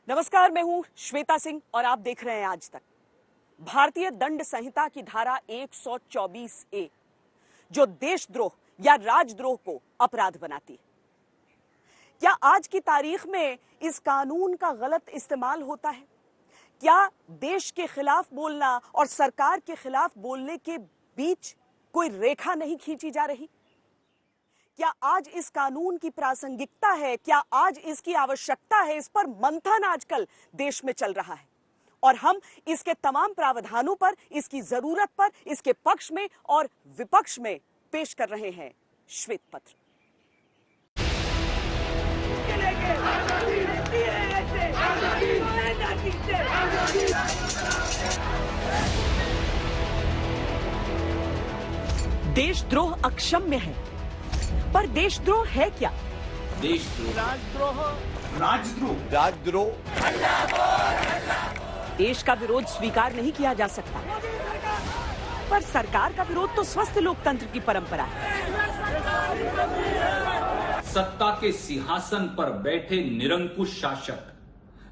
नमस्कार, मैं हूं श्वेता सिंह और आप देख रहे हैं आज तक। भारतीय दंड संहिता की धारा 124A जो देशद्रोह या राजद्रोह को अपराध बनाती है। क्या आज की तारीख में इस कानून का गलत इस्तेमाल होता है? क्या देश के खिलाफ बोलना और सरकार के खिलाफ बोलने के बीच कोई रेखा नहीं खींची जा रही? क्या आज इस कानून की प्रासंगिकता है? क्या आज इसकी आवश्यकता है? इस पर मंथन आजकल देश में चल रहा है और हम इसके तमाम प्रावधानों पर, इसकी जरूरत पर, इसके पक्ष में और विपक्ष में पेश कर रहे हैं श्वेत पत्र। देशद्रोह अक्षम्य है, पर देशद्रोह है क्या? देशद्रोह, राजद्रोह, राजद्रोह, राजद्रोह। देश का विरोध स्वीकार नहीं किया जा सकता, पर सरकार का विरोध तो स्वस्थ लोकतंत्र की परंपरा है। सत्ता के सिंहासन पर बैठे निरंकुश शासक,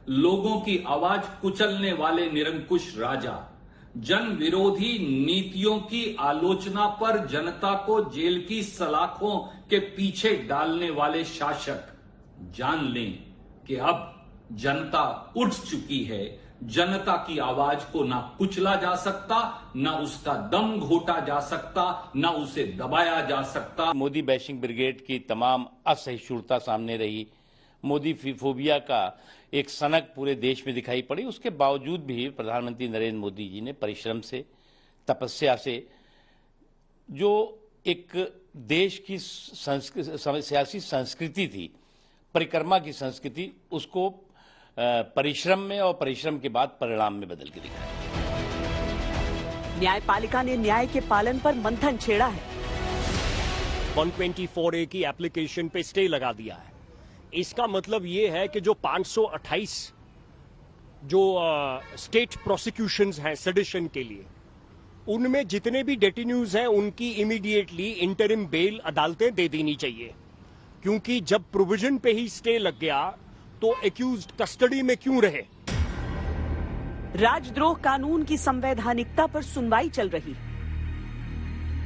लोगों की आवाज कुचलने वाले निरंकुश राजा, जन विरोधी नीतियों की आलोचना पर जनता को जेल की सलाखों के पीछे डालने वाले शासक जान लें कि अब जनता उठ चुकी है। जनता की आवाज को ना कुचला जा सकता, ना उसका दम घोटा जा सकता, ना उसे दबाया जा सकता। मोदी बैशिंग ब्रिगेड की तमाम असहिष्णुता सामने रही, मोदी फोबिया का एक सनक पूरे देश में दिखाई पड़ी। उसके बावजूद भी प्रधानमंत्री नरेंद्र मोदी जी ने परिश्रम से, तपस्या से, जो एक देश की सियासी संस्कृति थी, परिक्रमा की संस्कृति, उसको परिश्रम में और परिश्रम के बाद परिणाम में बदल के दिखाया। न्यायपालिका ने न्याय के पालन पर मंथन छेड़ा है। 124A की एप्लीकेशन पे स्टे लगा दिया है। इसका मतलब ये है कि जो 528 जो स्टेट प्रोसिक्यूशंस हैं सेडिशन के लिए, उनमें जितने भी डेटिन्यूज हैं उनकी इमीडिएटली इंटरिम बेल अदालतें दे देनी चाहिए, क्योंकि जब प्रोविजन पे ही स्टे लग गया तो एक्यूज्ड कस्टडी में क्यों रहे। राजद्रोह कानून की संवैधानिकता पर सुनवाई चल रही है।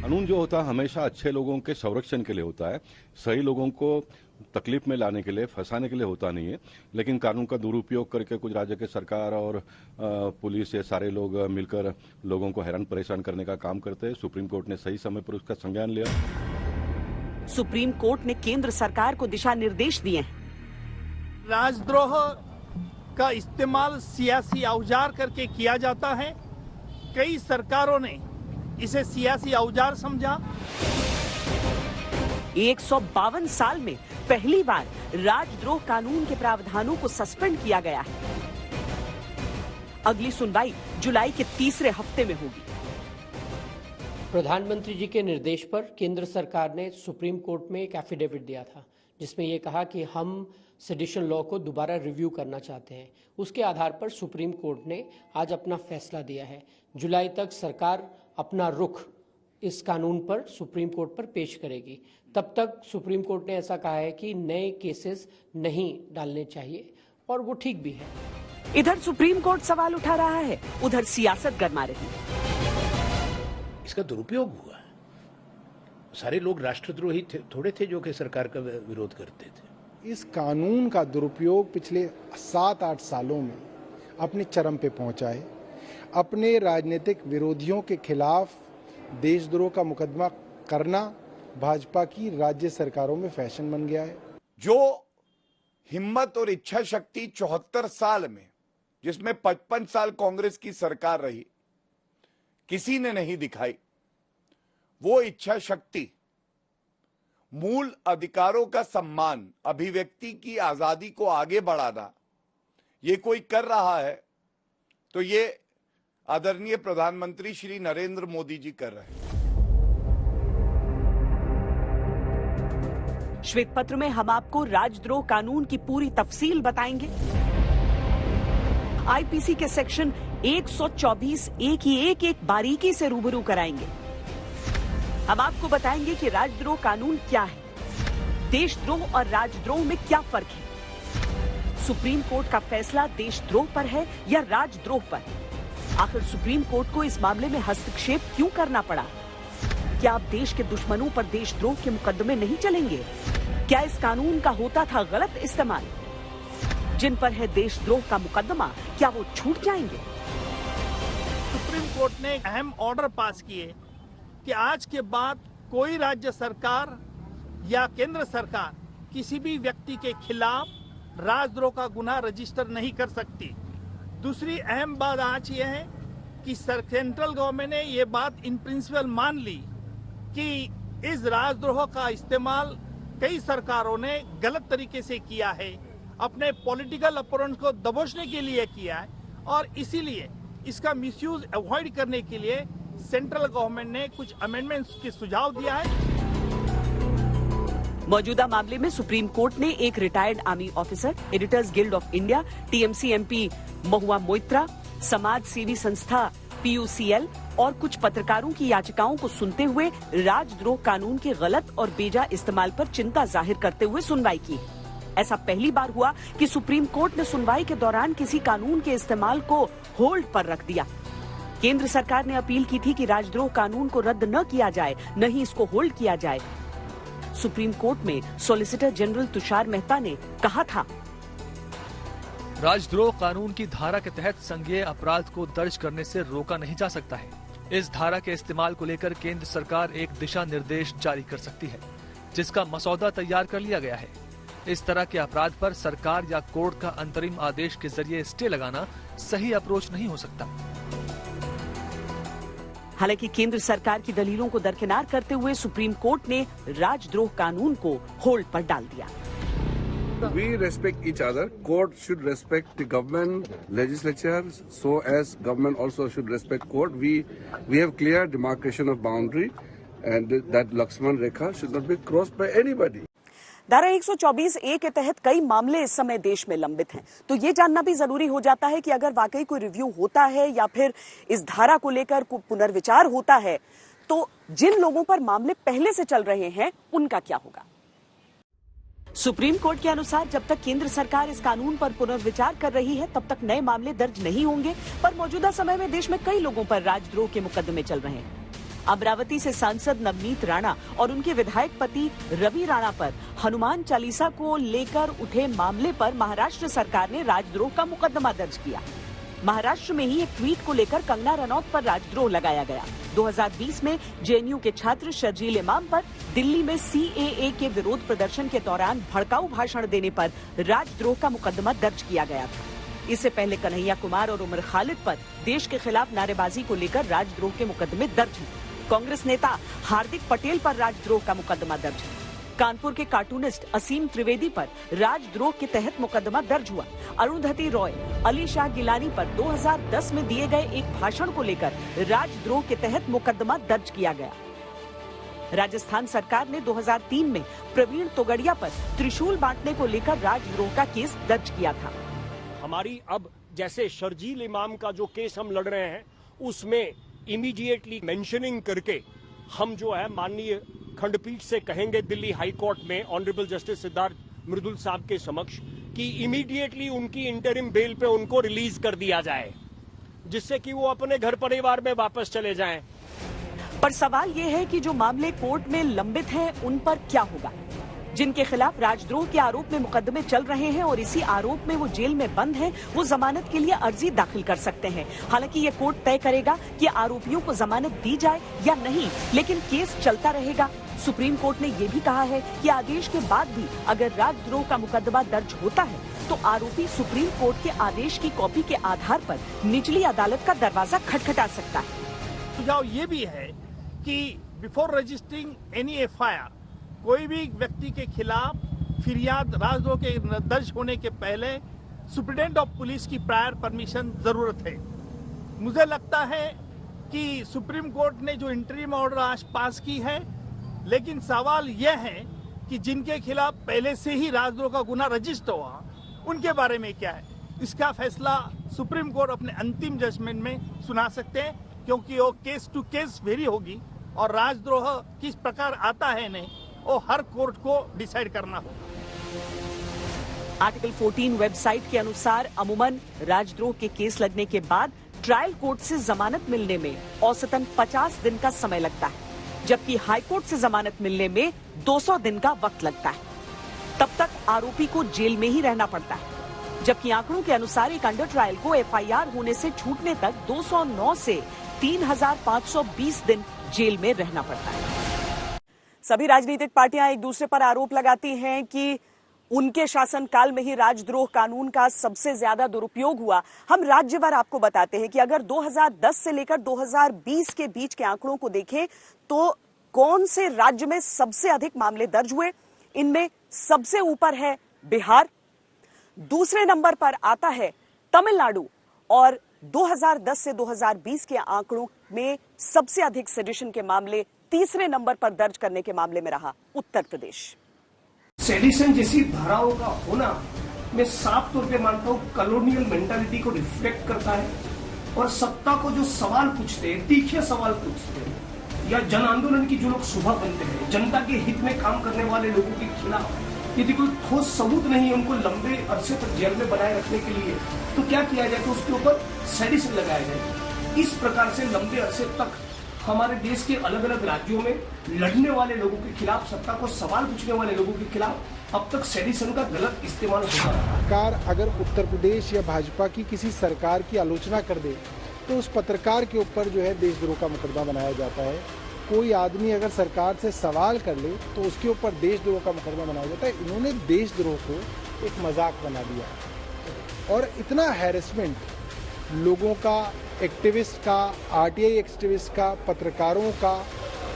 कानून जो होता है हमेशा अच्छे लोगों के संरक्षण के लिए होता है, सही लोगों को तकलीफ में लाने के लिए, फंसाने के लिए होता नहीं है। लेकिन कानून का दुरुपयोग करके कुछ राज्य के सरकार और पुलिस, ये सारे लोग मिलकर लोगों को हैरान परेशान करने का काम करते हैं। सुप्रीम कोर्ट ने सही समय पर उसका संज्ञान लिया। सुप्रीम कोर्ट ने केंद्र सरकार को दिशा निर्देश दिए हैं। राजद्रोह का इस्तेमाल सियासी औजार करके किया जाता है। कई सरकारों ने इसे सियासी औजार समझा। 152 साल में पहली बार राजद्रोह कानून के प्रावधानों को सस्पेंड किया गया है। अगली सुनवाई जुलाई के तीसरे हफ्ते में होगी। प्रधानमंत्री जी के निर्देश पर केंद्र सरकार ने सुप्रीम कोर्ट में एक एफिडेविट दिया था, जिसमें यह कहा कि हम सेडिशन लॉ को दोबारा रिव्यू करना चाहते हैं। उसके आधार पर सुप्रीम कोर्ट ने आज अपना फैसला दिया है। जुलाई तक सरकार अपना रुख इस कानून पर सुप्रीम कोर्ट पर पेश करेगी। तब तक सुप्रीम कोर्ट ने ऐसा कहा है कि नए केसेस नहीं डालने चाहिए, और वो ठीक भी है। इधर सुप्रीम कोर्ट सवाल उठा रहा है, उधर सियासत गरमा रही है। इसका दुरुपयोग हुआ है। सारे लोग राष्ट्रद्रोही थोड़े थे जो कि सरकार का विरोध करते थे। इस कानून का दुरुपयोग पिछले 7-8 सालों में अपने चरम पे पहुंचा है। अपने राजनीतिक विरोधियों के खिलाफ देशद्रोह का मुकदमा करना भाजपा की राज्य सरकारों में फैशन बन गया है। जो हिम्मत और इच्छा शक्ति 74 साल में, जिसमें 55 साल कांग्रेस की सरकार रही, किसी ने नहीं दिखाई, वो इच्छा शक्ति, मूल अधिकारों का सम्मान, अभिव्यक्ति की आजादी को आगे बढ़ाना, ये कोई कर रहा है तो ये आदरणीय प्रधानमंत्री श्री नरेंद्र मोदी जी कर रहे हैं। श्वेत पत्र में हम आपको राजद्रोह कानून की पूरी तफसील बताएंगे। आईपीसी के सेक्शन 124A की एक बारीकी से रूबरू कराएंगे। हम आपको बताएंगे कि राजद्रोह कानून क्या है, देशद्रोह और राजद्रोह में क्या फर्क है, सुप्रीम कोर्ट का फैसला देशद्रोह पर है या राजद्रोह पर? आखिर सुप्रीम कोर्ट को इस मामले में हस्तक्षेप क्यों करना पड़ा? क्या अब देश के दुश्मनों पर देशद्रोह के मुकदमे नहीं चलेंगे? क्या इस कानून का होता था गलत इस्तेमाल? जिन पर है देशद्रोह का मुकदमा, क्या वो छूट जाएंगे? सुप्रीम कोर्ट ने अहम ऑर्डर पास किए कि आज के बाद कोई राज्य सरकार या केंद्र सरकार किसी भी व्यक्ति के खिलाफ राजद्रोह का गुनाह रजिस्टर नहीं कर सकती। दूसरी अहम बात आज यह है कि सेंट्रल गवर्नमेंट ने ये बात इन प्रिंसिपल मान ली कि इस राजद्रोह का इस्तेमाल कई सरकारों ने गलत तरीके से किया है, अपने पॉलिटिकल अपोनेंट्स को दबोचने के लिए किया है, और इसीलिए इसका मिसयूज अवॉइड करने के लिए सेंट्रल गवर्नमेंट ने कुछ अमेंडमेंट्स के सुझाव दिया है। मौजूदा मामले में सुप्रीम कोर्ट ने एक retired army officer, editors guild of India, TMC MP Mahua Moitra, समाज सेवी संस्था PUCL और कुछ पत्रकारों की याचिकाओं को सुनते हुए राजद्रोह कानून के गलत और बेजा इस्तेमाल पर चिंता जाहिर करते हुए सुनवाई की। ऐसा पहली बार हुआ कि सुप्रीम कोर्ट ने सुनवाई के दौरान किसी कानून के इस्तेमाल को होल्ड पर रख दिया। केंद्र सरकार ने अपील की थी कि राजद्रोह कानून को रद्द न किया जाए, न ही इसको होल्ड किया जाए। सुप्रीम कोर्ट में सॉलिसिटर जनरल तुषार मेहता ने कहा था, राजद्रोह कानून की धारा के तहत संज्ञेय अपराध को दर्ज करने से रोका नहीं जा सकता है। इस धारा के इस्तेमाल को लेकर केंद्र सरकार एक दिशा निर्देश जारी कर सकती है, जिसका मसौदा तैयार कर लिया गया है। इस तरह के अपराध पर सरकार या कोर्ट का अंतरिम आदेश के जरिए स्टे लगाना सही अप्रोच नहीं हो सकता। हालांकि केंद्र सरकार की दलीलों को दरकिनार करते हुए सुप्रीम कोर्ट ने राजद्रोह कानून को होल्ड पर डाल दिया। We respect each other. Court should respect the government, legislature, so as government also should respect court. We have clear demarcation of boundary, and that Lakshman Rekha should not be crossed by anybody. धारा 124A के तहत कई मामले इस समय देश में लंबित हैं, तो ये जानना भी जरूरी हो जाता है कि अगर वाकई कोई रिव्यू होता है या फिर इस धारा को लेकर कोई पुनर्विचार होता है, तो जिन लोगों पर मामले पहले से चल रहे हैं उनका क्या होगा? सुप्रीम कोर्ट के अनुसार जब तक केंद्र सरकार इस कानून पर पुनर्विचार कर रही है, तब तक नए मामले दर्ज नहीं होंगे। पर मौजूदा समय में देश में कई लोगों पर राजद्रोह के मुकदमे चल रहे हैं। अमरावती से सांसद नवनीत राणा और उनके विधायक पति रवि राणा पर हनुमान चालीसा को लेकर उठे मामले पर महाराष्ट्र सरकार ने राजद्रोह का मुकदमा दर्ज किया। महाराष्ट्र में ही एक ट्वीट को लेकर कंगना रनौत पर राजद्रोह लगाया गया। 2020 में जेएनयू के छात्र शर्जील इमाम पर दिल्ली में CAA के विरोध प्रदर्शन के दौरान भड़काऊ भाषण देने पर राजद्रोह का मुकदमा दर्ज किया गया था। इससे पहले कन्हैया कुमार और उमर खालिद पर देश के खिलाफ नारेबाजी को लेकर राजद्रोह के मुकदमे दर्ज हैं। कांग्रेस नेता हार्दिक पटेल पर राजद्रोह का मुकदमा दर्ज है। कानपुर के कार्टूनिस्ट असीम त्रिवेदी पर राजद्रोह के तहत मुकदमा दर्ज हुआ। अरुंधति रॉय, अली शाह गिलानी पर 2010 में दिए गए एक भाषण को लेकर राजद्रोह के तहत मुकदमा दर्ज किया गया। राजस्थान सरकार ने 2003 में प्रवीण तोगड़िया पर त्रिशूल बांटने को लेकर राजद्रोह का केस दर्ज किया था। हमारी अब जैसे शर्जील इमाम का जो केस हम लड़ रहे हैं, उसमें इमीडिएटली मेंशनिंग करके हम जो है माननीय खंडपीठ से कहेंगे दिल्ली हाई कोर्ट में ऑनरेबल जस्टिस सिद्धार्थ मृदुल साहब के समक्ष कि इमीडिएटली उनकी इंटरिम बेल पे उनको रिलीज कर दिया जाए, जिससे कि वो अपने घर परिवार में वापस चले जाएं। पर सवाल ये है कि जो मामले कोर्ट में लंबित हैं, उन पर क्या होगा? जिनके खिलाफ राजद्रोह के आरोप में मुकदमे चल रहे हैं और इसी आरोप में वो जेल में बंद हैं, वो जमानत के लिए अर्जी दाखिल कर सकते हैं। हालांकि ये कोर्ट तय करेगा कि आरोपियों को जमानत दी जाए या नहीं, लेकिन केस चलता रहेगा। सुप्रीम कोर्ट ने ये भी कहा है कि आदेश के बाद भी अगर राजद्रोह का मुकदमा दर्ज होता है, तो आरोपी सुप्रीम कोर्ट के आदेश की कॉपी के आधार पर निचली अदालत का दरवाजा खटखटा सकता है। सुझाव ये भी है कि बिफोर रजिस्टरिंग एनी FIR कोई भी व्यक्ति के खिलाफ फिरियाद राजद्रोह के दर्ज होने के पहले सुप्रिटेंडेंट ऑफ पुलिस की प्रायर परमिशन जरूरत है। मुझे लगता है कि सुप्रीम कोर्ट ने जो इंटरिम ऑर्डर आज पास की है, लेकिन सवाल यह है कि जिनके खिलाफ पहले से ही राजद्रोह का गुनाह रजिस्टर हुआ, उनके बारे में क्या है। इसका फैसला सुप्रीम कोर्ट अपने अंतिम जजमेंट में सुना सकते हैं, क्योंकि वो केस टू केस वेरी होगी और राजद्रोह किस प्रकार आता है नहीं, वो हर कोर्ट को डिसाइड करना होगा। आर्टिकल 14 वेबसाइट के अनुसार अमूमन राजद्रोह के केस लगने के बाद ट्रायल कोर्ट से जमानत मिलने में औसतन 50 दिन का समय लगता है, जबकि हाईकोर्ट से जमानत मिलने में 200 दिन का वक्त लगता है। तब तक आरोपी को जेल में ही रहना पड़ता है, जबकि आंकड़ों के अनुसार एक अंडर ट्रायल को एफआईआर होने से छूटने तक 209 से 3,520 दिन जेल में रहना पड़ता है। सभी राजनीतिक पार्टियां एक दूसरे पर आरोप लगाती हैं कि उनके शासनकाल में ही राजद्रोह कानून का सबसे ज्यादा दुरुपयोग हुआ। हम राज्यवार आपको बताते हैं कि अगर 2010 से लेकर 2020 के बीच के आंकड़ों को देखें तो कौन से राज्य में सबसे अधिक मामले दर्ज हुए। इनमें सबसे ऊपर है बिहार, दूसरे नंबर पर आता है तमिलनाडु और 2010 से 2020 के आंकड़ों में सबसे अधिक सेडिशन के मामले तीसरे नंबर पर दर्ज करने के मामले में रहा उत्तर प्रदेश। सेडिशन जैसी धाराओं का होना मैं साफ तौर पे मानता हूँ कॉलोनियल मेंटालिटी को रिफ्लेक्ट करता है और सत्ता को जो सवाल पूछते हैं, तीखे सवाल पूछते हैं, या जन आंदोलन की जो लोग सुबह बनते हैं, जनता के हित में काम करने वाले लोगों के खिलाफ यदि कोई ठोस सबूत नहीं है उनको लंबे अरसे तक जेल में बनाए रखने के लिए, तो क्या किया जाए, तो उसके ऊपर सेडिशन लगाया जाए। इस प्रकार से लंबे अरसे तक हमारे देश के अलग अलग राज्यों में लड़ने वाले लोगों के खिलाफ, सत्ता को सवाल पूछने वाले लोगों के खिलाफ अब तक सेडिशन का गलत इस्तेमाल होता है। सरकार अगर उत्तर प्रदेश या भाजपा की किसी सरकार की आलोचना कर दे तो उस पत्रकार के ऊपर जो है देशद्रोह का मुकदमा बनाया जाता है। कोई आदमी अगर सरकार से सवाल कर ले तो उसके ऊपर देशद्रोह का मुकदमा बनाया जाता है। इन्होंने देशद्रोह को एक मजाक बना दिया और इतना हैरेसमेंट लोगों का, एक्टिविस्ट का, आरटीआई एक्टिविस्ट का, पत्रकारों का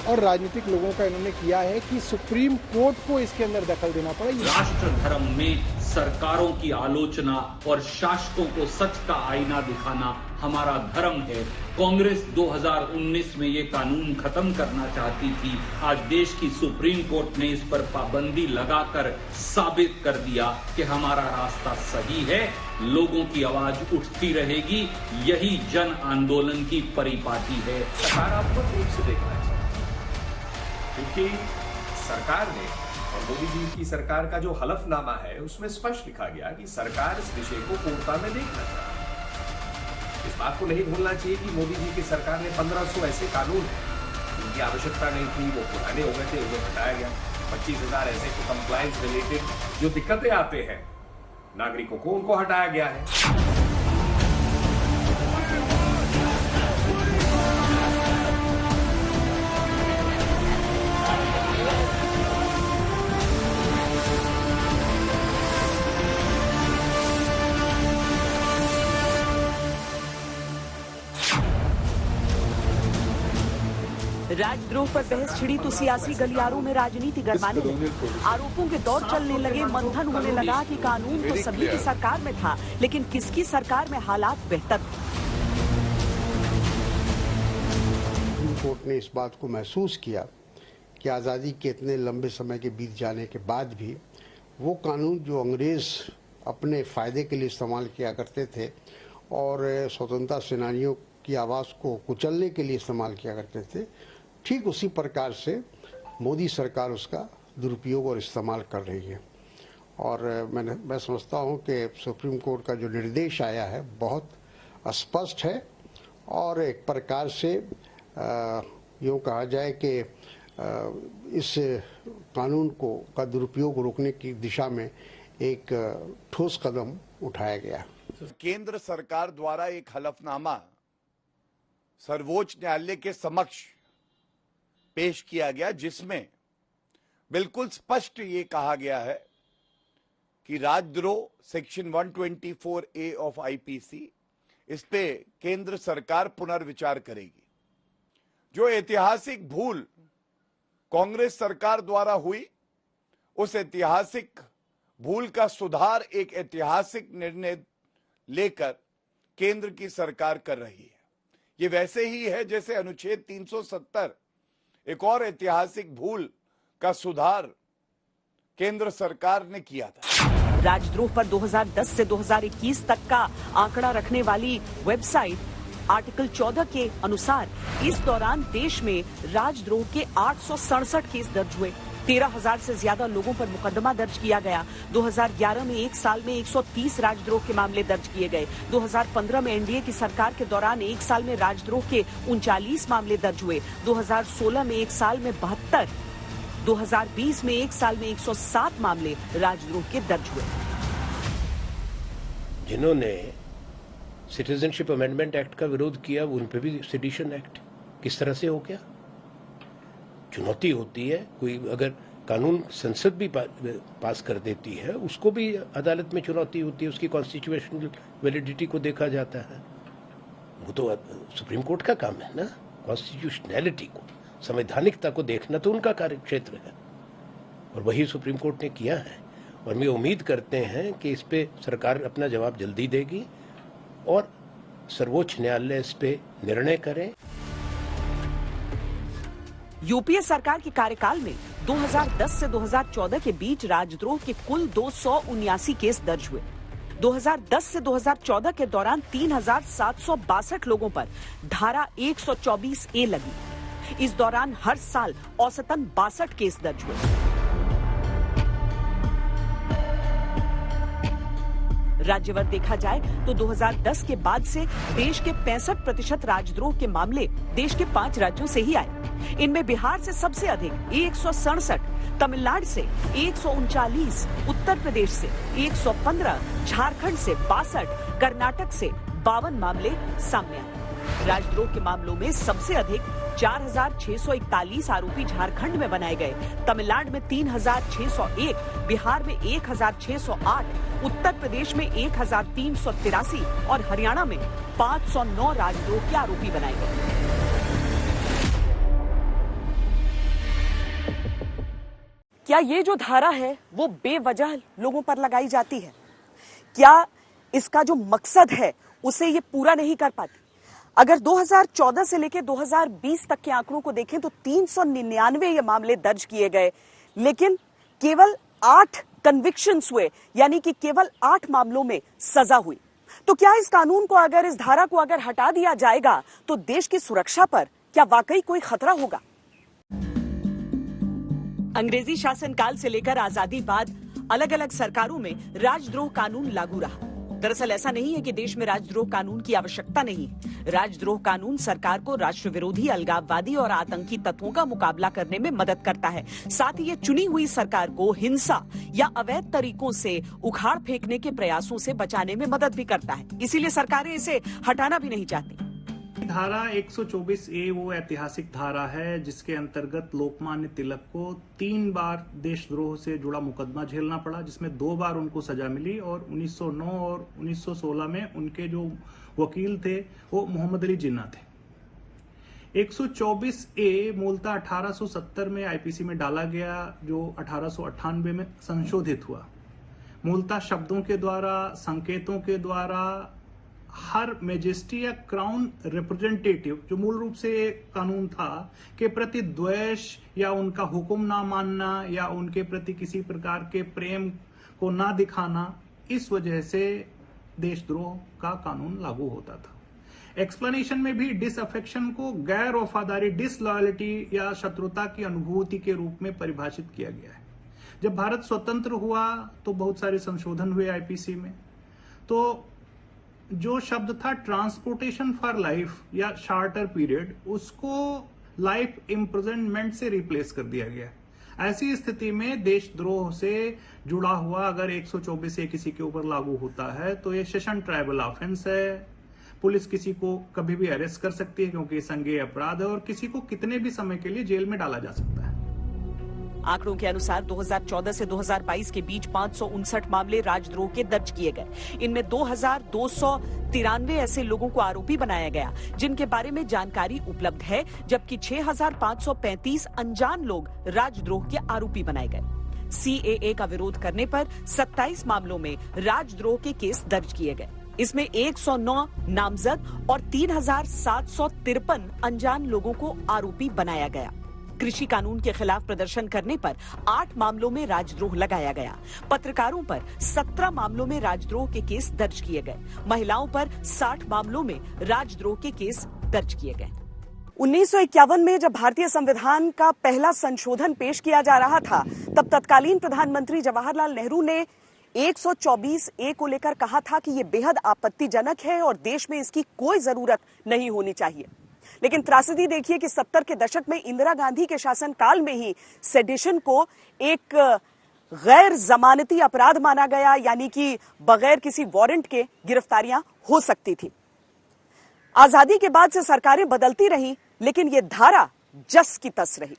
और राजनीतिक लोगों का इन्होंने किया है कि सुप्रीम कोर्ट को इसके अंदर दखल देना पड़ा। राष्ट्र धर्म में सरकारों की आलोचना और शासकों को सच का आईना दिखाना हमारा धर्म है। कांग्रेस 2019 में ये कानून खत्म करना चाहती थी। आज देश की सुप्रीम कोर्ट ने इस पर पाबंदी लगाकर साबित कर दिया कि हमारा रास्ता सही है, लोगों की आवाज उठती रहेगी। यही जन आंदोलन की परिपाटी है। सकारात्मक रूप से देखना चाहिए, क्योंकि सरकार ने और मोदी जी की सरकार का जो हलफनामा है उसमें स्पष्ट लिखा गया कि सरकार इस विषय को पूर्णता में देखना चाहती है। इस बात को नहीं भूलना चाहिए कि मोदी जी की सरकार ने 1500 ऐसे कानून हैं जिनकी आवश्यकता नहीं थी, वो पुराने हो गए थे, उन्हें हटाया गया। 25,000 ऐसे कंप्लायंस रिलेटेड जो दिक्कतें आते हैं नागरिकों को, उनको हटाया गया है। राजद्रोह पर बहस छिड़ी तो सियासी गलियारों में राजनीति गरमाने लगी। आरोपों के दौर चलने लगे, मंथन होने लगा कि कानून तो सभी की सरकार में था, लेकिन किसकी सरकार में हालात बेहतर थे। सुप्रीम कोर्ट ने इस बात को महसूस किया कि आज़ादी के इतने लंबे समय के बीत जाने के बाद भी वो कानून जो अंग्रेज अपने फायदे के लिए इस्तेमाल किया करते थे और स्वतंत्रता सेनानियों की आवाज़ को कुचलने के लिए इस्तेमाल किया करते थे, ठीक उसी प्रकार से मोदी सरकार उसका दुरुपयोग और इस्तेमाल कर रही है। और मैं समझता हूं कि सुप्रीम कोर्ट का जो निर्देश आया है बहुत स्पष्ट है और एक प्रकार से यूँ कहा जाए कि इस कानून का दुरुपयोग रोकने की दिशा में एक ठोस कदम उठाया गया। केंद्र सरकार द्वारा एक हलफनामा सर्वोच्च न्यायालय के समक्ष पेश किया गया, जिसमें बिल्कुल स्पष्ट ये कहा गया है कि राजद्रोह सेक्शन 124A ऑफ आईपीसी, इस पे केंद्र सरकार पुनर्विचार करेगी। जो ऐतिहासिक भूल कांग्रेस सरकार द्वारा हुई, उस ऐतिहासिक भूल का सुधार एक ऐतिहासिक निर्णय लेकर केंद्र की सरकार कर रही है। ये वैसे ही है जैसे अनुच्छेद 370 एक और ऐतिहासिक भूल का सुधार केंद्र सरकार ने किया था। राजद्रोह पर 2010 से 2021 तक का आंकड़ा रखने वाली वेबसाइट आर्टिकल 14 के अनुसार इस दौरान देश में राजद्रोह के 867 केस दर्ज हुए। 13,000 से ज्यादा लोगों पर मुकदमा दर्ज किया गया। 2011 में एक साल में 130 राजद्रोह के मामले दर्ज किए गए। 2015 में एनडीए की सरकार के दौरान एक साल में राजद्रोह के 39 मामले दर्ज हुए। 2016 में एक साल में 72, 2020 में एक साल में 107 मामले राजद्रोह के दर्ज हुए। जिन्होंने सिटीजनशिप अमेंडमेंट एक्ट का विरोध किया उन पे भी सेडिशन एक्ट किस तरह से हो गया? चुनौती होती है, कोई अगर कानून संसद भी पास कर देती है उसको भी अदालत में चुनौती होती है, उसकी कॉन्स्टिट्यूशनल वैलिडिटी को देखा जाता है। वो तो सुप्रीम कोर्ट का काम है ना, कॉन्स्टिट्यूशनैलिटी को, संवैधानिकता को देखना तो उनका कार्य क्षेत्र है और वही सुप्रीम कोर्ट ने किया है। और मैं उम्मीद करते हैं कि इस पे सरकार अपना जवाब जल्दी देगी और सर्वोच्च न्यायालय इस पे निर्णय करे। यूपीए सरकार के कार्यकाल में 2010 से 2014 के बीच राजद्रोह के कुल 279 केस दर्ज हुए। 2010 से 2014 के दौरान 3,762 लोगों पर धारा 124A लगी। इस दौरान हर साल औसतन 62 केस दर्ज हुए। राज्यवार देखा जाए तो 2010 के बाद से देश के 65% राजद्रोह के मामले देश के 5 राज्यों से ही आए। इनमें बिहार से सबसे अधिक 167, तमिलनाडु से 139, उत्तर प्रदेश से 115, झारखंड से 62, कर्नाटक से 52 मामले सामने आए। राजद्रोह के मामलों में सबसे अधिक 4,641 आरोपी झारखंड में बनाए गए, तमिलनाडु में 3,601, बिहार में 1,608, उत्तर प्रदेश में 1,383 और हरियाणा में 509 राजद्रोह के आरोपी बनाए गए। क्या ये जो धारा है वो बेवजह लोगों पर लगाई जाती है? क्या इसका जो मकसद है उसे ये पूरा नहीं कर पाती? अगर 2014 से लेकर 2020 तक के आंकड़ों को देखें तो 399 ये मामले दर्ज किए गए, लेकिन केवल 8 कन्विक्शंस हुए, यानी कि केवल 8 मामलों में सजा हुई। तो क्या इस कानून को अगर, इस धारा को अगर हटा दिया जाएगा तो देश की सुरक्षा पर क्या वाकई कोई खतरा होगा? अंग्रेजी शासनकाल से लेकर आजादी बाद अलग अलग सरकारों में राजद्रोह कानून लागू रहा। दरअसल ऐसा नहीं है कि देश में राजद्रोह कानून की आवश्यकता नहीं। राजद्रोह कानून सरकार को राष्ट्र विरोधी, अलगाववादी और आतंकी तत्वों का मुकाबला करने में मदद करता है। साथ ही ये चुनी हुई सरकार को हिंसा या अवैध तरीकों से उखाड़ फेंकने के प्रयासों से बचाने में मदद भी करता है। इसीलिए सरकारें इसे हटाना भी नहीं चाहती। धारा 124A वो ऐतिहासिक धारा है जिसके अंतर्गत लोकमान्य तिलक को 3 बार देशद्रोह से जुड़ा मुकदमा झेलना पड़ा, जिसमें 2 बार उनको सजा मिली और 1909 और 1916 में उनके जो वकील थे वो मोहम्मद अली जिन्ना थे। 124A मूलतः 1870 में आईपीसी में डाला गया, जो 1898 में संशोधित हुआ। मूलतः शब्दों के द्वारा, संकेतों के द्वारा हर मैजेस्टी या क्राउन रिप्रेजेंटेटिव, जो मूल रूप से कानून था, के प्रति द्वेष या उनका हुक्म ना मानना या उनके प्रति किसी प्रकार के प्रेम को ना दिखाना, इस वजह से देशद्रोह का कानून लागू होता था। एक्सप्लेनेशन में भी डिसअफेक्शन को गैर वफादारी, डिसलॉयल्टी या शत्रुता की अनुभूति के रूप में परिभाषित किया गया है। जब भारत स्वतंत्र हुआ तो बहुत सारे संशोधन हुए आईपीसी में। तो जो शब्द था ट्रांसपोर्टेशन फॉर लाइफ या शार्टर पीरियड, उसको लाइफ इम्प्रिजनमेंट से रिप्लेस कर दिया गया। ऐसी स्थिति में देशद्रोह से जुड़ा हुआ अगर 124A किसी के ऊपर लागू होता है तो ये सेशन ट्राइबल ऑफेंस है। पुलिस किसी को कभी भी अरेस्ट कर सकती है क्योंकि संज्ञेय अपराध है और किसी को कितने भी समय के लिए जेल में डाला जा सकता है। आंकड़ों के अनुसार 2014 से 2022 के बीच 559 मामले राजद्रोह के दर्ज किए गए। इनमें 2,293 ऐसे लोगों को आरोपी बनाया गया जिनके बारे में जानकारी उपलब्ध है, जबकि 6,535 अनजान लोग राजद्रोह के आरोपी बनाए गए। CAA का विरोध करने पर 27 मामलों में राजद्रोह के केस दर्ज किए गए। इसमें 109 नामजद और 3,753 अनजान लोगों को आरोपी बनाया गया। कृषि कानून के खिलाफ प्रदर्शन करने पर 8 मामलों में राजद्रोह लगाया गया। पत्रकारों पर 17 मामलों में राजद्रोह के केस दर्ज किए गए। महिलाओं पर 60 मामलों में राजद्रोह के केस दर्ज किए गए। 1951 में जब भारतीय संविधान का पहला संशोधन पेश किया जा रहा था, तब तत्कालीन प्रधानमंत्री जवाहरलाल नेहरू ने 124A को लेकर कहा था कि यह बेहद आपत्तिजनक है और देश में इसकी कोई जरूरत नहीं होनी चाहिए। लेकिन त्रासदी देखिए कि 70 के दशक में इंदिरा गांधी के शासनकाल में ही सेडिशन को एक गैर जमानती अपराध माना गया, यानी कि बगैर किसी वारंट के गिरफ्तारियां हो सकती थी। आजादी के बाद से सरकारें बदलती रही, लेकिन यह धारा जस की तस रही।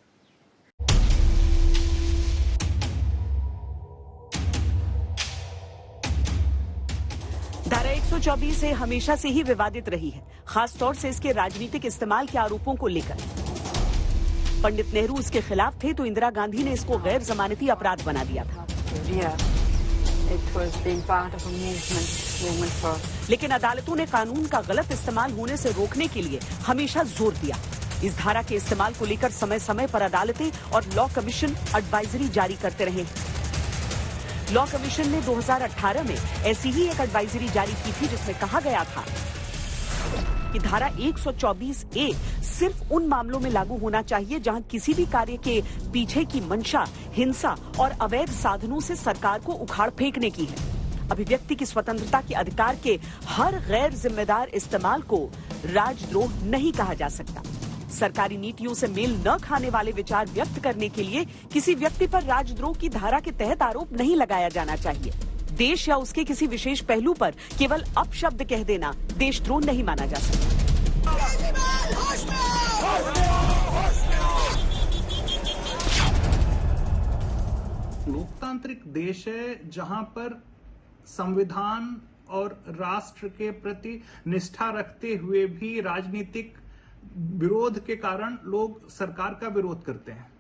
धारा 124 हमेशा से ही विवादित रही है, खासतौर से इसके राजनीतिक इस्तेमाल के आरोपों को लेकर। पंडित नेहरू इसके खिलाफ थे तो इंदिरा गांधी ने इसको गैर जमानती अपराध बना दिया था। लेकिन अदालतों ने कानून का गलत इस्तेमाल होने से रोकने के लिए हमेशा जोर दिया। इस धारा के इस्तेमाल को लेकर समय समय पर अदालतें और लॉ कमीशन एडवाइजरी जारी करते रहे। लॉ कमीशन ने 2018 में ऐसी ही एक एडवाइजरी जारी की थी, जिसमें कहा गया था कि धारा 124A सिर्फ उन मामलों में लागू होना चाहिए जहां किसी भी कार्य के पीछे की मंशा हिंसा और अवैध साधनों से सरकार को उखाड़ फेंकने की है। अभिव्यक्ति की स्वतंत्रता के अधिकार के हर गैर जिम्मेदार इस्तेमाल को राजद्रोह नहीं कहा जा सकता। सरकारी नीतियों से मेल न खाने वाले विचार व्यक्त करने के लिए किसी व्यक्ति पर राजद्रोह की धारा के तहत आरोप नहीं लगाया जाना चाहिए। देश या उसके किसी विशेष पहलू पर केवल अपशब्द कह देना देशद्रोह नहीं माना जा सकता। लोकतांत्रिक देश है जहां पर संविधान और राष्ट्र के प्रति निष्ठा रखते हुए भी राजनीतिक विरोध के कारण लोग सरकार का विरोध करते हैं।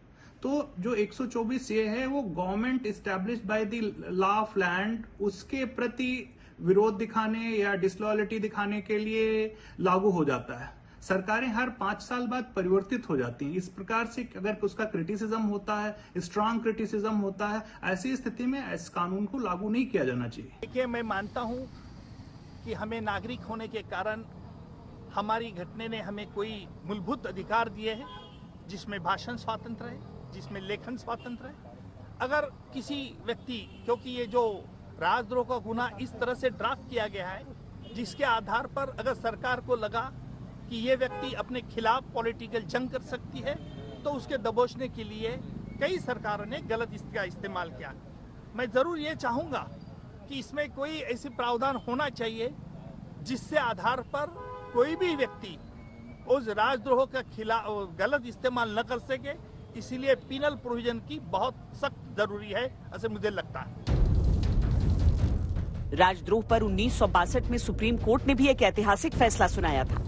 तो जो 124A है वो government established by the law of land, उसके प्रति विरोध दिखाने या डिसलॉयल्टी दिखाने के लिए लागू हो जाता है। सरकारें हर 5 साल बाद परिवर्तित हो जाती हैं। इस प्रकार से अगर उसका क्रिटिसिज्म होता है, स्ट्रांग क्रिटिसिज्म होता है, ऐसी स्थिति में इस कानून को लागू नहीं किया जाना चाहिए। देखिए, मैं मानता हूं कि हमें नागरिक होने के कारण हमारी घटना ने हमें कोई मूलभूत अधिकार दिए हैं, जिसमें भाषण स्वातंत्र है, जिसमें लेखन स्वातंत्र है। अगर किसी व्यक्ति, क्योंकि ये जो राजद्रोह का गुना इस तरह से ड्राफ्ट किया गया है, जिसके आधार पर अगर सरकार को लगा कि ये व्यक्ति अपने खिलाफ पॉलिटिकल जंग कर सकती है, तो उसके दबोचने के लिए कई सरकारों ने गलत इसका इस्तेमाल किया। मैं जरूर ये चाहूंगा कि इसमें कोई ऐसी प्रावधान होना चाहिए जिससे आधार पर कोई भी व्यक्ति उस राजद्रोह का खिलाफ गलत इस्तेमाल न कर सके। इसीलिए पिनल प्रोविजन की बहुत सख्त जरूरी है, ऐसे मुझे लगता है। राजद्रोह पर 1962 में सुप्रीम कोर्ट ने भी एक ऐतिहासिक फैसला सुनाया था।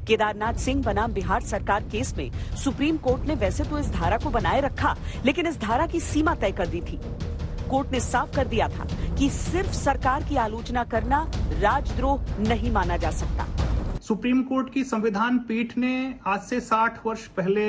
केदारनाथ सिंह बनाम बिहार सरकार केस में सुप्रीम कोर्ट ने वैसे तो इस धारा को बनाए रखा, लेकिन इस धारा की सीमा तय कर दी थी। कोर्ट ने साफ कर दिया था कि सिर्फ सरकार की आलोचना करना राजद्रोह नहीं माना जा सकता। सुप्रीम कोर्ट की संविधान पीठ ने आज से 60 वर्ष पहले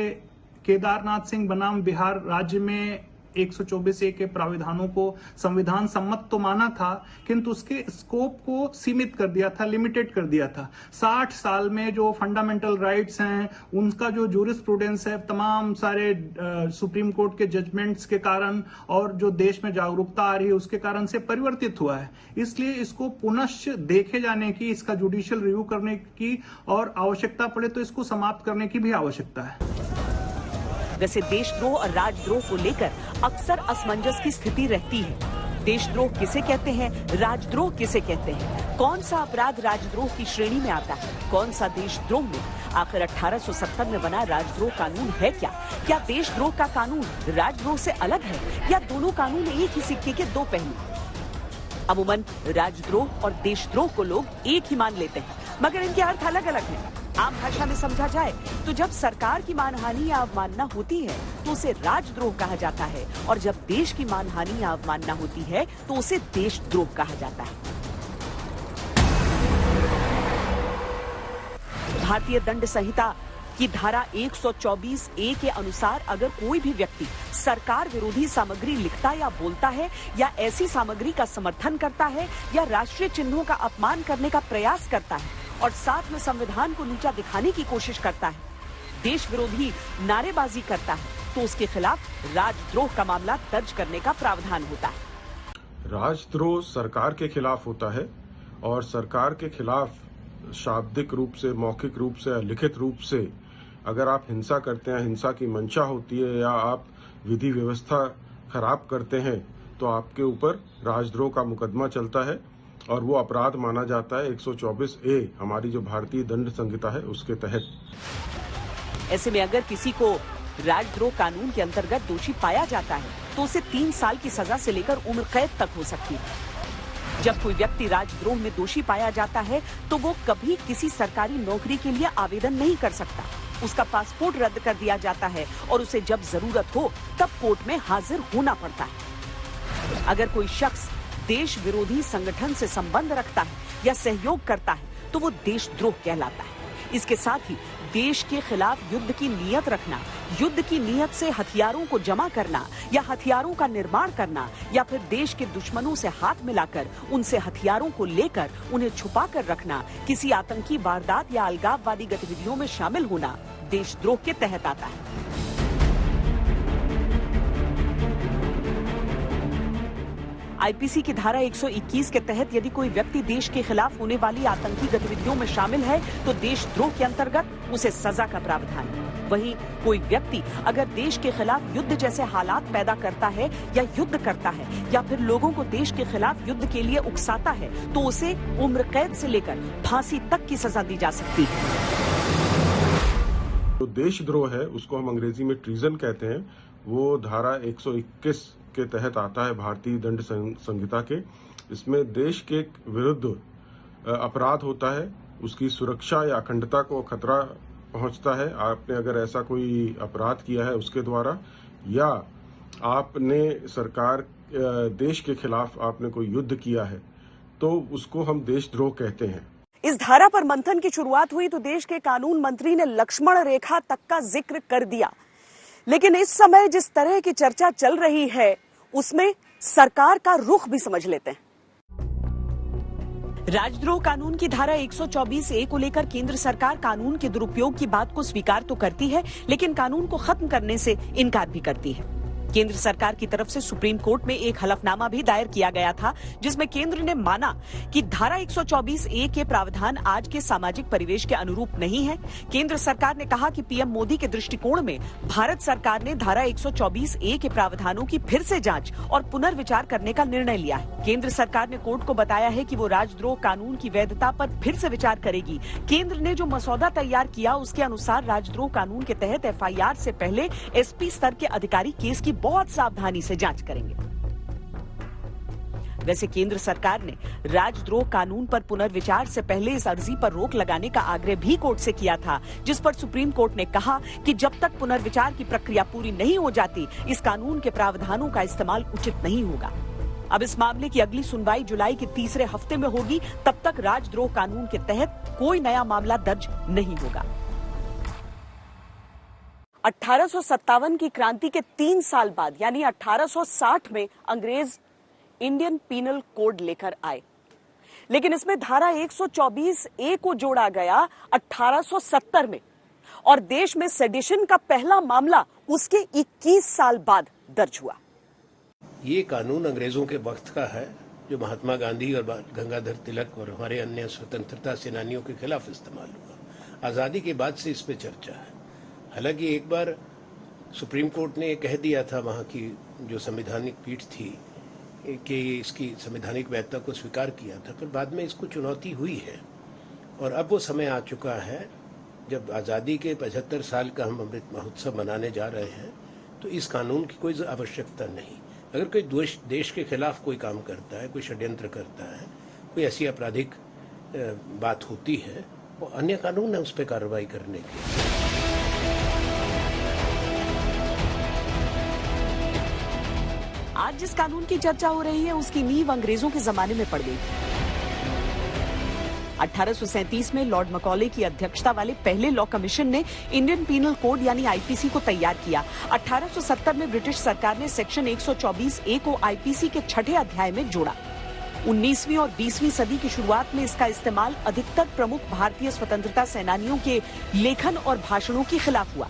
केदारनाथ सिंह बनाम बिहार राज्य में 124A के प्राविधानों को संविधान सम्मत तो माना था, किंतु उसके स्कोप को सीमित कर दिया था, लिमिटेड कर दिया था। 60 साल में जो फंडामेंटल राइट्स हैं, उनका जो जूरिस्प्रूडेंस है, तमाम सारे सुप्रीम कोर्ट के जजमेंट्स के कारण और जो देश में जागरूकता आ रही है उसके कारण से परिवर्तित हुआ है। इसलिए इसको पुनश्च देखे जाने की, इसका जुडिशियल रिव्यू करने की और आवश्यकता पड़े तो इसको समाप्त करने की भी आवश्यकता है। वैसे देशद्रोह और राजद्रोह को लेकर अक्सर असमंजस की स्थिति रहती है। देशद्रोह किसे कहते हैं, राजद्रोह किसे कहते हैं, कौन सा अपराध राजद्रोह की श्रेणी में आता है, कौन सा देशद्रोह में? आखिर 1870 में बना राजद्रोह कानून है क्या? क्या देशद्रोह का कानून राजद्रोह से अलग है, या दोनों कानून एक ही सिक्के के दो पहलू? अमूमन राजद्रोह और देशद्रोह को लोग एक ही मान लेते हैं, मगर इनके अर्थ अलग अलग हैं। आम भाषा में समझा जाए तो जब सरकार की मानहानि या अवमानना होती है तो उसे राजद्रोह कहा जाता है, और जब देश की मानहानि या अवमानना होती है तो उसे देशद्रोह कहा जाता है। भारतीय दंड संहिता की धारा 124A के अनुसार अगर कोई भी व्यक्ति सरकार विरोधी सामग्री लिखता या बोलता है, या ऐसी सामग्री का समर्थन करता है, या राष्ट्रीय चिन्हों का अपमान करने का प्रयास करता है, और साथ में संविधान को नीचा दिखाने की कोशिश करता है, देश विरोधी नारेबाजी करता है, तो उसके खिलाफ राजद्रोह का मामला दर्ज करने का प्रावधान होता है। राजद्रोह सरकार के खिलाफ होता है और सरकार के खिलाफ शाब्दिक रूप से, मौखिक रूप से, लिखित रूप से अगर आप हिंसा करते हैं, हिंसा की मंशा होती है या आप विधि व्यवस्था खराब करते हैं तो आपके ऊपर राजद्रोह का मुकदमा चलता है और वो अपराध माना जाता है 124A हमारी जो भारतीय दंड संहिता है उसके तहत। ऐसे में अगर किसी को राजद्रोह कानून के अंतर्गत दोषी पाया जाता है तो उसे 3 साल की सजा से लेकर उम्र कैद तक हो सकती है। जब कोई व्यक्ति राजद्रोह में दोषी पाया जाता है तो वो कभी किसी सरकारी नौकरी के लिए आवेदन नहीं कर सकता। उसका पासपोर्ट रद्द कर दिया जाता है और उसे जब जरूरत हो तब कोर्ट में हाजिर होना पड़ता है। अगर कोई शख्स देश विरोधी संगठन से संबंध रखता है या सहयोग करता है तो वो देशद्रोह कहलाता है। इसके साथ ही देश के खिलाफ युद्ध की नीयत रखना, युद्ध की नीयत से हथियारों को जमा करना या हथियारों का निर्माण करना या फिर देश के दुश्मनों से हाथ मिलाकर उनसे हथियारों को लेकर उन्हें छुपा कर रखना, किसी आतंकी वारदात या अलगाववादी गतिविधियों में शामिल होना देशद्रोह के तहत आता है। आईपीसी की धारा 121 के तहत यदि कोई व्यक्ति देश के खिलाफ होने वाली आतंकी गतिविधियों में शामिल है तो देशद्रोह के अंतर्गत उसे सजा का प्रावधान है। वहीं कोई व्यक्ति अगर देश के खिलाफ युद्ध जैसे हालात पैदा करता है या युद्ध करता है या फिर लोगों को देश के खिलाफ युद्ध के लिए उकसाता है तो उसे उम्र कैद से लेकर फांसी तक की सजा दी जा सकती है। जो देशद्रोह है उसको हम अंग्रेजी में ट्रीजन कहते हैं, वो धारा 121 के तहत आता है भारतीय दंड संहिता के। इसमें देश के विरुद्ध अपराध होता है, उसकी सुरक्षा या अखंडता को खतरा पहुंचता है। आपने अगर ऐसा कोई अपराध किया है उसके द्वारा या आपने सरकार देश के खिलाफ आपने कोई युद्ध किया है तो उसको हम देशद्रोह कहते हैं। इस धारा पर मंथन की शुरुआत हुई तो देश के कानून मंत्री ने लक्ष्मण रेखा तक का जिक्र कर दिया, लेकिन इस समय जिस तरह की चर्चा चल रही है उसमें सरकार का रुख भी समझ लेते हैं। राजद्रोह कानून की धारा 124A को लेकर केंद्र सरकार कानून के दुरुपयोग की बात को स्वीकार तो करती है, लेकिन कानून को खत्म करने से इनकार भी करती है। केंद्र सरकार की तरफ से सुप्रीम कोर्ट में एक हलफनामा भी दायर किया गया था जिसमें केंद्र ने माना कि धारा 124A के प्रावधान आज के सामाजिक परिवेश के अनुरूप नहीं है। केंद्र सरकार ने कहा कि पीएम मोदी के दृष्टिकोण में भारत सरकार ने धारा 124A के प्रावधानों की फिर से जांच और पुनर्विचार करने का निर्णय लिया है। केंद्र सरकार ने कोर्ट को बताया है कि वो राजद्रोह कानून की वैधता पर फिर से विचार करेगी। केंद्र ने जो मसौदा तैयार किया उसके अनुसार राजद्रोह कानून के तहत FIR से पहले SP स्तर के अधिकारी केस की बहुत सावधानी से जांच करेंगे। वैसे केंद्र सरकार ने राजद्रोह कानून पर पुनर्विचार से पहले इस अर्जी पर रोक लगाने का आग्रह भी कोर्ट से किया था, जिस पर सुप्रीम कोर्ट ने कहा कि जब तक पुनर्विचार की प्रक्रिया पूरी नहीं हो जाती इस कानून के प्रावधानों का इस्तेमाल उचित नहीं होगा। अब इस मामले की अगली सुनवाई जुलाई के तीसरे हफ्ते में होगी, तब तक राजद्रोह कानून के तहत कोई नया मामला दर्ज नहीं होगा। 1857 की क्रांति के 3 साल बाद यानी 1860 में अंग्रेज इंडियन पीनल कोड लेकर आए, लेकिन इसमें धारा 124A को जोड़ा गया 1870 में और देश में सेडिशन का पहला मामला उसके 21 साल बाद दर्ज हुआ। ये कानून अंग्रेजों के वक्त का है जो महात्मा गांधी और गंगाधर तिलक और हमारे अन्य स्वतंत्रता सेनानियों के खिलाफ इस्तेमाल हुआ। आजादी के बाद से इस पे चर्चा है। हालांकि एक बार सुप्रीम कोर्ट ने कह दिया था, वहाँ की जो संवैधानिक पीठ थी, कि इसकी संवैधानिक वैधता को स्वीकार किया था, फिर बाद में इसको चुनौती हुई है और अब वो समय आ चुका है जब आज़ादी के 75 साल का हम अमृत महोत्सव मनाने जा रहे हैं तो इस कानून की कोई आवश्यकता नहीं। अगर कोई देश के खिलाफ कोई काम करता है, कोई षड्यंत्र करता है, कोई ऐसी आपराधिक बात होती है, वो अन्य कानून है उस पर कार्रवाई करने की। आज जिस कानून की चर्चा हो रही है उसकी नींव अंग्रेजों के जमाने में पड़ गई। 1837 में लॉर्ड मकॉले की अध्यक्षता वाले पहले लॉ कमीशन ने इंडियन पीनल कोड यानी आईपीसी को तैयार किया। 1870 में ब्रिटिश सरकार ने सेक्शन 124A को आईपीसी के 6ठे अध्याय में जोड़ा। 19वीं और 20वीं सदी की शुरुआत में इसका इस्तेमाल अधिकतर प्रमुख भारतीय स्वतंत्रता सेनानियों के लेखन और भाषणों के खिलाफ हुआ।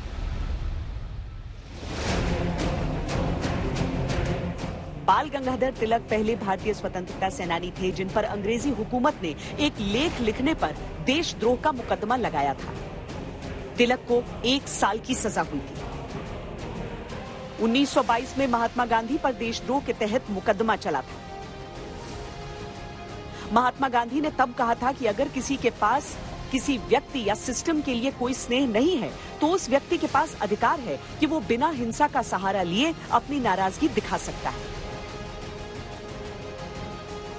बाल गंगाधर तिलक पहले भारतीय स्वतंत्रता सेनानी थे जिन पर अंग्रेजी हुकूमत ने एक लेख लिखने पर देशद्रोह का मुकदमा लगाया था। तिलक को 1 साल की सजा हुई थी। 1922 में महात्मा गांधी पर देशद्रोह के तहत मुकदमा चला था। महात्मा गांधी ने तब कहा था कि अगर किसी के पास किसी व्यक्ति या सिस्टम के लिए कोई स्नेह नहीं है तो उस व्यक्ति के पास अधिकार है कि वो बिना हिंसा का सहारा लिए अपनी नाराजगी दिखा सकता है।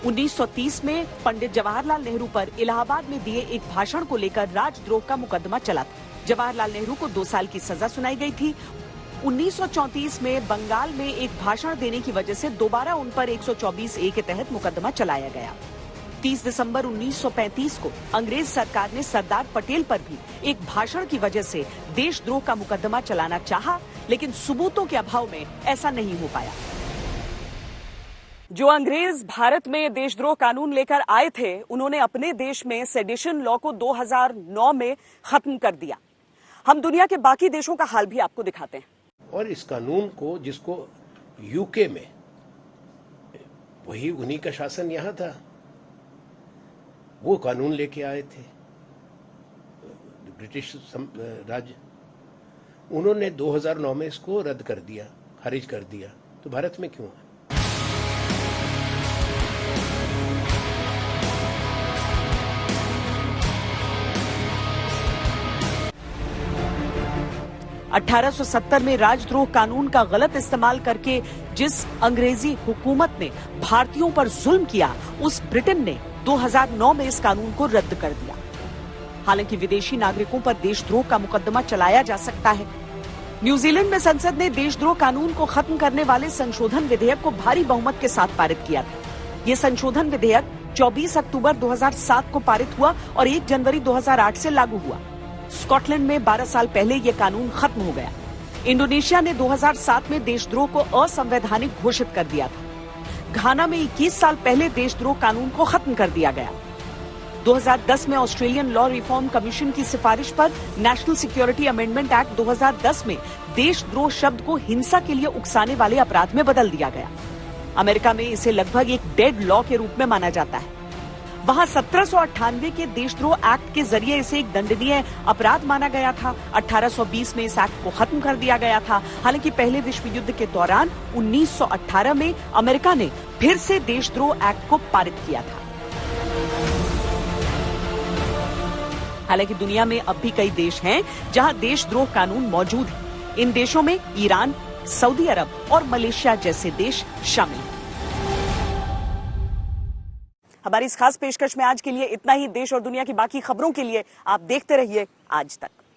1930 में पंडित जवाहरलाल नेहरू पर इलाहाबाद में दिए एक भाषण को लेकर राजद्रोह का मुकदमा चला था। जवाहरलाल नेहरू को 2 साल की सजा सुनाई गई थी। 1934 में बंगाल में एक भाषण देने की वजह से दोबारा उन पर 124A के तहत मुकदमा चलाया गया। 30 दिसंबर 1935 को अंग्रेज सरकार ने सरदार पटेल पर भी एक भाषण की वजह से देशद्रोह का मुकदमा चलाना चाहा, लेकिन सबूतों के अभाव में ऐसा नहीं हो पाया। जो अंग्रेज भारत में देशद्रोह कानून लेकर आए थे, उन्होंने अपने देश में सेडिशन लॉ को 2009 में खत्म कर दिया। हम दुनिया के बाकी देशों का हाल भी आपको दिखाते हैं। और इस कानून को, जिसको यूके में वही उन्हीं का शासन यहां था, वो कानून लेके आए थे ब्रिटिश राज्य, उन्होंने 2009 में इसको रद्द कर दिया, खारिज कर दिया। तो भारत में क्यों है? अठारह 1870 में राजद्रोह कानून का गलत इस्तेमाल करके जिस अंग्रेजी हुकूमत ने भारतीयों पर जुल्म किया, उस ब्रिटेन ने 2009 में इस कानून को रद्द कर दिया। हालांकि विदेशी नागरिकों पर देशद्रोह का मुकदमा चलाया जा सकता है। न्यूजीलैंड में संसद ने देशद्रोह कानून को खत्म करने वाले संशोधन विधेयक को भारी बहुमत के साथ पारित किया था। ये संशोधन विधेयक 24 अक्टूबर 2007 को पारित हुआ और 1 जनवरी 2008 से लागू हुआ। स्कॉटलैंड में 12 साल पहले ये कानून खत्म हो गया। इंडोनेशिया ने 2007 में देशद्रोह को असंवैधानिक घोषित कर दिया था। घाना में 21 साल पहले देशद्रोह कानून को खत्म कर दिया गया। 2010 में ऑस्ट्रेलियन लॉ रिफॉर्म कमीशन की सिफारिश पर नेशनल सिक्योरिटी अमेंडमेंट एक्ट 2010 में देशद्रोह शब्द को हिंसा के लिए उकसाने वाले अपराध में बदल दिया गया। अमेरिका में इसे लगभग एक डेड लॉ के रूप में माना जाता है। वहां 1798 के देशद्रोह एक्ट के जरिए इसे एक दंडनीय अपराध माना गया था। 1820 में इस एक्ट को खत्म कर दिया गया था। हालांकि पहले विश्व युद्ध के दौरान 1918 में अमेरिका ने फिर से देशद्रोह एक्ट को पारित किया था। हालांकि दुनिया में अब भी कई देश हैं जहां देशद्रोह कानून मौजूद है। इन देशों में ईरान, सऊदी अरब और मलेशिया जैसे देश शामिल हैं। हमारी इस खास पेशकश में आज के लिए इतना ही। देश और दुनिया की बाकी खबरों के लिए आप देखते रहिए आज तक।